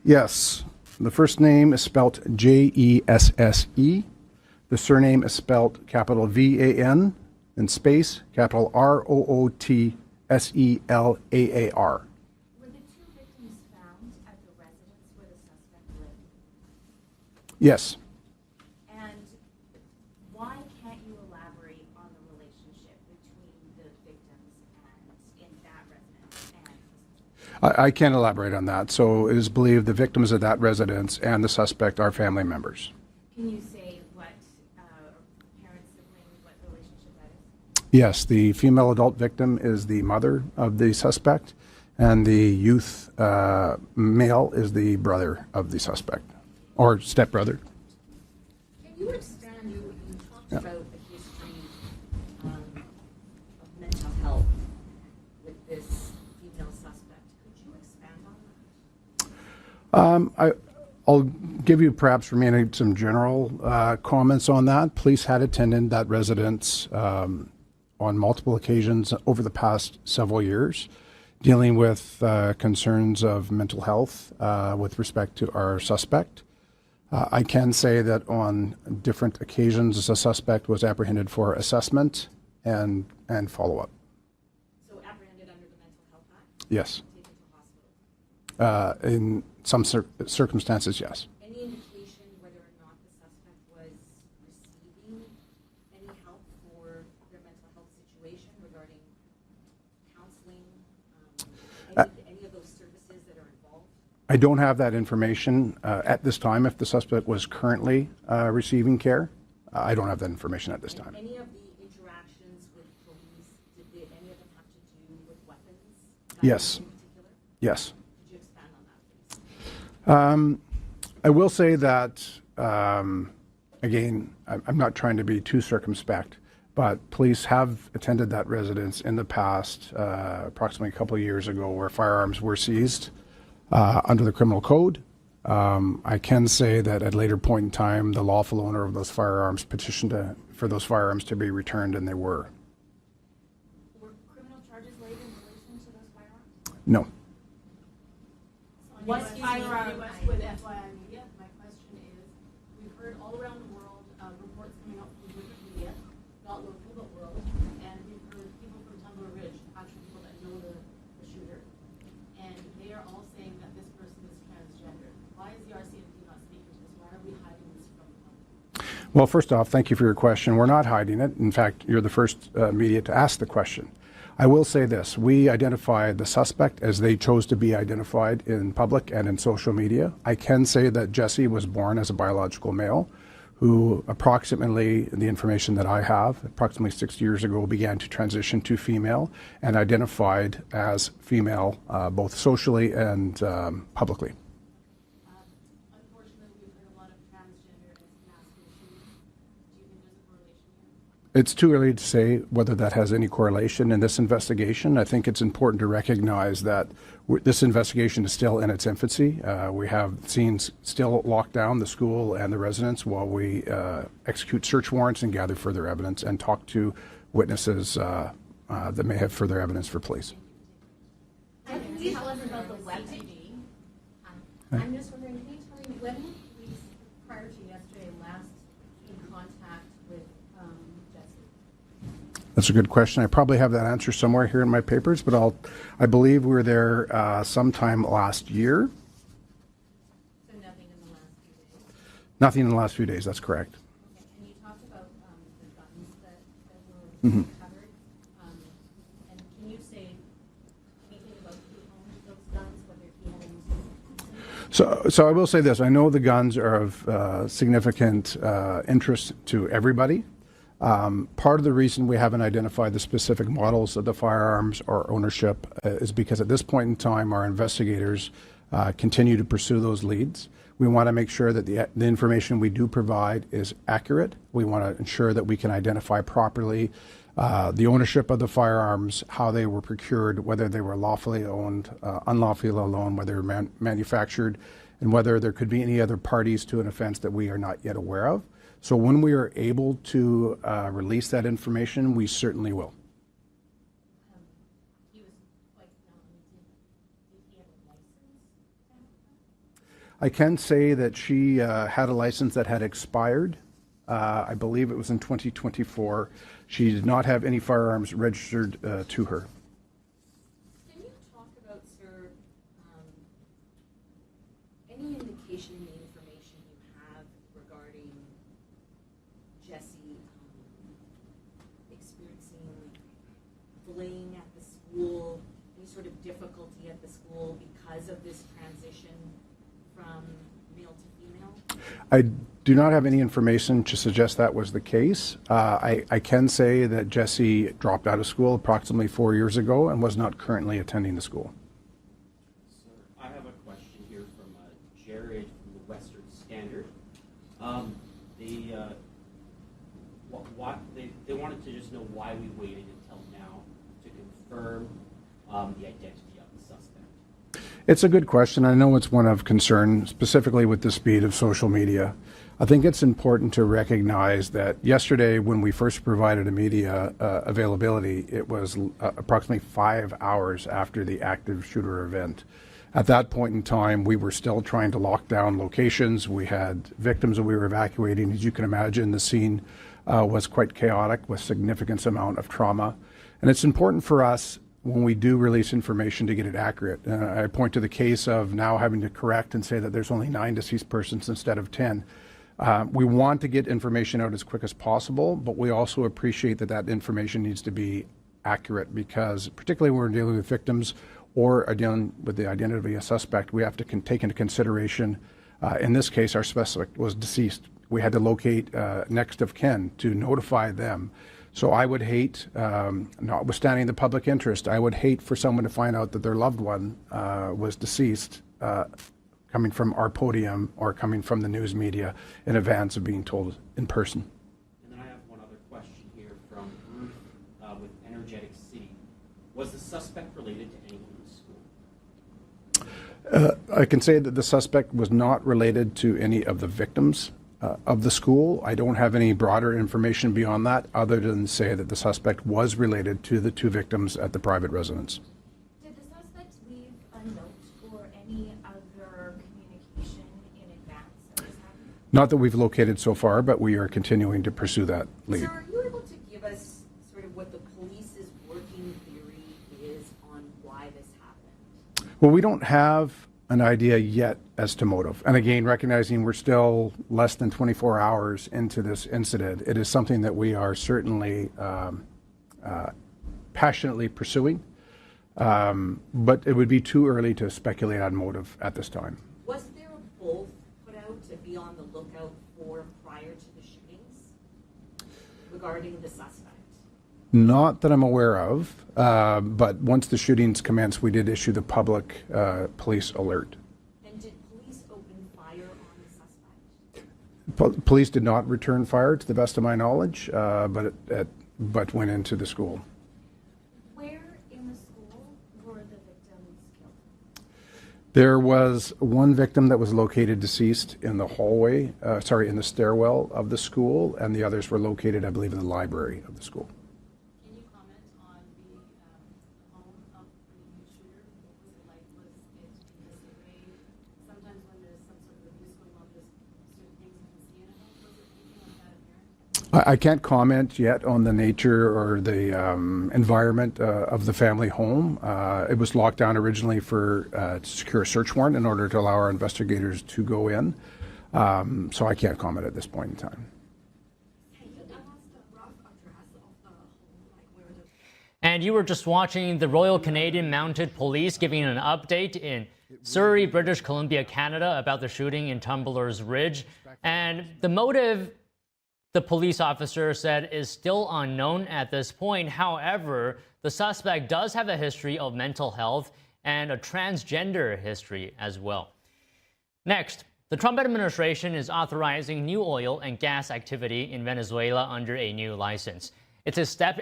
Yes. The first name is spelled Jesse. The surname is spelled capital VAN and space capital ROOTSELAAR. Were the two victims found at the residence where the suspect lived? Yes. And why can't you elaborate on the relationship between the victims and in that residence and I can't elaborate on that. So it is believed the victims of that residence and the suspect are family members. can you say what parents, siblings, what relationship that is? Yes, the female adult victim is the mother of the suspect, and the youth male is the brother of the suspect, or stepbrother. Can you expand? You talked about the history of mental health with this female suspect. Could you expand on that? I'll give you perhaps remaining some general comments on that. Police had attended that residence on multiple occasions over the past several years, dealing with concerns of mental health with respect to our suspect. I can say that on different occasions, the suspect was apprehended for assessment and follow-up. So apprehended under the Mental Health Act? Yes. Taken to hospital? In some circumstances, yes. Any indication whether or not the suspect was receiving any help for their mental health situation regarding counseling, any of those services that are involved? I don't have that information at this time. If the suspect was currently receiving care, I don't have that information at this time. Any of the interactions with police, did any of them have to do with weapons? Yes. In particular? Yes. Could you expand on that, please? I will say that, again, I'm not trying to be too circumspect, but police have attended that residence in the past, approximately a couple of years ago, where firearms were seized under the criminal code. I can say that at a later point in time, the lawful owner of those firearms petitioned for those firearms to be returned, and they were. Were criminal charges laid in relation to those firearms? No. What firearms with FYI media? My question is, we've heard all around the world reports coming out from different media, not local but world, and we've heard people from Tumbler Ridge, actually people that know the shooter, and they are all saying that this person is transgender. Why is the RCMP not speaking to this? Why are we hiding this from the public? Well, first off, thank you for your question. We're not hiding it. In fact, you're the first media to ask the question. I will say this. We identified the suspect as they chose to be identified in public and in social media. I can say that Jesse was born as a biological male who approximately, the information that I have, approximately 6 years ago began to transition to female and identified as female both socially and publicly. Unfortunately, we've heard a lot of transgender and masculine shootings. Do you think there's a correlation here? It's too early to say whether that has any correlation in this investigation. I think it's important to recognize that this investigation is still in its infancy. We have scenes still locked down the school and the residence while we execute search warrants and gather further evidence and talk to witnesses that may have further evidence for police. Can you tell us about the weapon? I'm just wondering, can you tell me when were police prior to yesterday last in contact with Jesse? That's a good question. I probably have that answer somewhere here in my papers, but I believe we were there sometime last year. So nothing in the last few days? Nothing in the last few days, that's correct. Okay, and you talked about the guns that were recovered. And can you say anything about who owned those guns, whether he had any? So I will say this. I know the guns are of significant interest to everybody. Part of the reason we haven't identified the specific models of the firearms or ownership is because at this point in time, our investigators continue to pursue those leads. We want to make sure that the information we do provide is accurate. We want to ensure that we can identify properly the ownership of the firearms, how they were procured, whether they were lawfully owned, unlawfully owned, whether they were manufactured, and whether there could be any other parties to an offense that we are not yet aware of. So when we are able to release that information, we certainly will. He was quite young. Did he have a license? I can say that she had a license that had expired. I believe it was in 2024. She did not have any firearms registered to her. Can you talk about, sir, any indication in the information you have regarding Jesse experiencing bullying at the school, any sort of difficulty at the school because of this transition from male to female? I do not have any information to suggest that was the case. I can say that Jesse dropped out of school approximately 4 years ago and was not currently attending the school. Sir, I have a question here from Jared from the Western Standard. They wanted to just know why we waited until now to confirm the identity of the suspect. It's a good question. I know it's one of concern, specifically with the speed of social media. I think it's important to recognize that yesterday, when we first provided a media availability, it was approximately 5 hours after the active shooter event. At that point in time, we were still trying to lock down locations. We had victims that we were evacuating. As you can imagine, the scene was quite chaotic with significant amount of trauma. And it's important for us, when we do release information, to get it accurate. I point to the case of now having to correct and say that there's only 9 deceased persons instead of 10. We want to get information out as quick as possible, but we also appreciate that that information needs to be accurate, because particularly when we're dealing with victims or are dealing with the identity of a suspect, we have to take into consideration, in this case, our suspect was deceased. We had to locate next of kin to notify them. So I would hate, notwithstanding the public interest, I would hate for someone to find out that their loved one was deceased coming from our podium or coming from the news media in advance of being told in person. And then I have one other question here from Ruth with Energetic City. Was the suspect related to anyone in the school? I can say that the suspect was not related to any of the victims of the school. I don't have any broader information beyond that, other than say that the suspect was related to the 2 victims at the private residence. Did the suspect leave a note or any other communication in advance of this happening? Not that we've located so far, but we are continuing to pursue that lead. Sir, are you able to give us sort of what the police's working theory is on why this happened? Well, we don't have an idea yet as to motive. And again, recognizing we're still less than 24 hours into this incident, it is something that we are certainly passionately pursuing. But it would be too early to speculate on motive at this time. Was there a bull put out to be on the lookout for prior to the shootings regarding the suspect? Not that I'm aware of, but once the shootings commenced, we did issue the public police alert. And did police open fire on the suspect? Police did not return fire, to the best of my knowledge, but went into the school. Where in the school were the victims killed? There was one victim that was located deceased in the hallway, in the stairwell of the school, and the others were located, I believe, in the library of the school. Can you comment on the home of the shooter? What was it like? Was it disarray? Sometimes when there's some sort of abuse going on, there's certain things you can see in a house. Was it anything like that apparent? I can't comment yet on the nature or the environment of the family home. It was locked down originally for to secure a search warrant in order to allow our investigators to go in. So I can't comment at this point in time. And you were just watching the Royal Canadian Mounted Police giving an update in Surrey, British Columbia, Canada about the shooting in Tumblers Ridge. And the motive, the police officer said, is still unknown at this point. However, the suspect does have a history of mental health and a transgender history as well. Next, the Trump administration is authorizing new oil and gas activity in Venezuela under a new license. It's a step